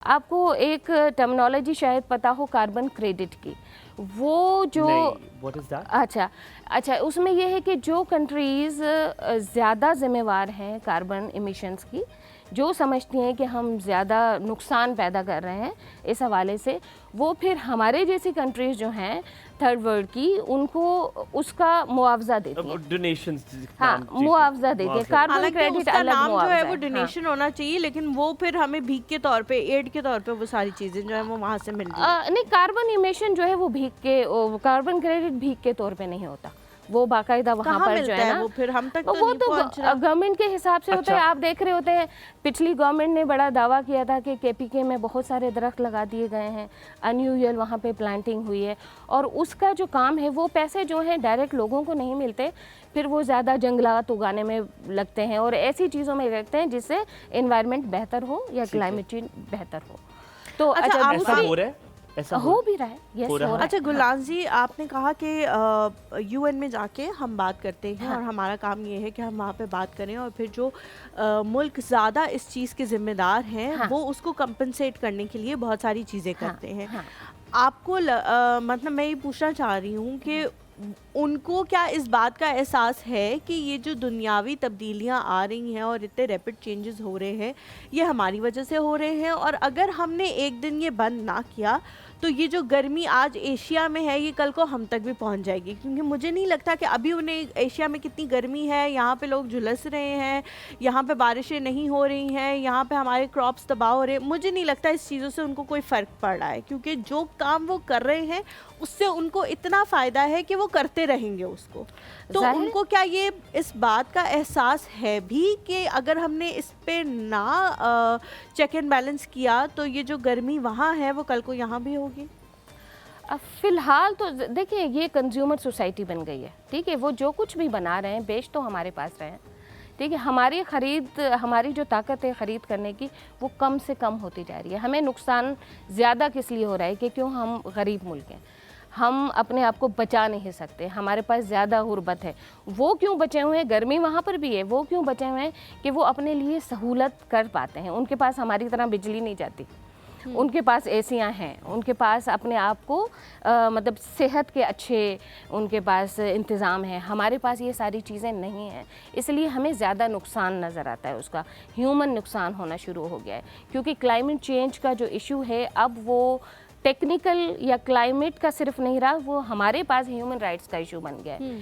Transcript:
आपको एक टर्मिनोलॉजी शायद पता हो कार्बन क्रेडिट की, वो जो What is that? अच्छा उसमें यह है कि जो कंट्रीज़ ज़्यादा जिम्मेवार हैं कार्बन इमिशंस की, जो समझती हैं कि हम ज़्यादा नुकसान पैदा कर रहे हैं इस हवाले से, वो फिर हमारे जैसी कंट्रीज़ जो हैं थर्ड वर्ल्ड की, उनको उसका मुआवजा देती हैं। डोनेशंस, हाँ, मुआवजा देती है। कार्बन क्रेडिट उसका अलग नाम जो मुआवजा है वो है। डोनेशन होना चाहिए, लेकिन वो फिर हमें भीख के तौर पे, एड के तौर पे वो सारी चीजें जो है वो वहाँ से मिल रही है। नहीं, कार्बन इमिशन जो है वो कार्बन क्रेडिट भीख के तौर पे नहीं होता, वो बाकायदा वहाँ पर जो है ना, वो फिर हम तक तो वो नहीं तो पहुंच रहा। गवर्नमेंट के हिसाब से होता है। अच्छा। आप देख रहे होते हैं पिछली गवर्नमेंट ने बड़ा दावा किया था कि केपीके में बहुत सारे दरख्त लगा दिए गए हैं, अनयूजुअल वहाँ पे प्लांटिंग हुई है, और उसका जो काम है वो पैसे जो हैं डायरेक्ट लोगों को नहीं मिलते, फिर वो ज़्यादा जंगलात उगाने में लगते हैं और ऐसी चीज़ों में लगते हैं जिससे एनवायरनमेन बेहतर हो या क्लाइमेट चेंज बेहतर हो। तो अच्छा, आप ऐसा हो रहा है? ऐसा हो भी रहा है, यस हो रहा है। अच्छा गुलाम जी, आपने कहा कि यूएन में जाके हम बात करते हैं, हाँ। और हमारा काम ये है कि हम वहाँ पे बात करें, और फिर जो मुल्क ज़्यादा इस चीज़ के जिम्मेदार हैं, हाँ। वो उसको कंपनसेट करने के लिए बहुत सारी चीज़ें हाँ, करते हैं। हाँ। आपको मतलब मैं ये पूछना चाह रही हूँ कि उनको क्या इस बात का एहसास है कि ये जो दुनियावी तब्दीलियाँ आ रही हैं और इतने रैपिड चेंजेस हो रहे हैं, ये हमारी वजह से हो रहे हैं, और अगर हमने एक दिन ये बंद ना किया तो ये जो गर्मी आज एशिया में है ये कल को हम तक भी पहुंच जाएगी? क्योंकि मुझे नहीं लगता कि अभी उन्हें एशिया में कितनी गर्मी है, यहाँ पे लोग झुलस रहे हैं, यहाँ पे बारिशें नहीं हो रही हैं, यहाँ पे हमारे क्रॉप्स तबाह हो रहे हैं, मुझे नहीं लगता इस चीज़ों से उनको कोई फ़र्क पड़ रहा है, क्योंकि जो काम वो कर रहे हैं उससे उनको इतना फ़ायदा है कि वो करते रहेंगे उसको। तो उनको क्या ये इस बात का एहसास है भी कि अगर हमने इस पे ना चेक एंड बैलेंस किया तो ये जो गर्मी वहाँ है वो कल को यहाँ भी होगी? फिलहाल तो देखिए ये कंज्यूमर सोसाइटी बन गई है, ठीक है, वो जो कुछ भी बना रहे हैं बेच तो हमारे पास रहे हैं, ठीक है, हमारी जो ताकत है ख़रीद करने की वो कम से कम होती जा रही है। हमें नुकसान ज़्यादा किस लिए हो रहा है कि क्यों हम गरीब मुल्क हैं, हम अपने आप को बचा नहीं सकते, हमारे पास ज़्यादा गुर्बत है। वो क्यों बचे हुए हैं, गर्मी वहाँ पर भी है, वो क्यों बचे हुए हैं कि वो अपने लिए सहूलत कर पाते हैं, उनके पास हमारी तरह बिजली नहीं जाती, उनके पास एसियाँ हैं, उनके पास अपने आप को मतलब सेहत के अच्छे उनके पास इंतज़ाम है, हमारे पास ये सारी चीज़ें नहीं हैं, इसलिए हमें ज़्यादा नुकसान नज़र आता है, उसका ह्यूमन नुकसान होना शुरू हो गया है। क्योंकि क्लाइमेट चेंज का जो इशू है अब वो टेक्निकल या क्लाइमेट का सिर्फ नहीं रहा, वो हमारे पास ह्यूमन राइट्स का इशू बन गया है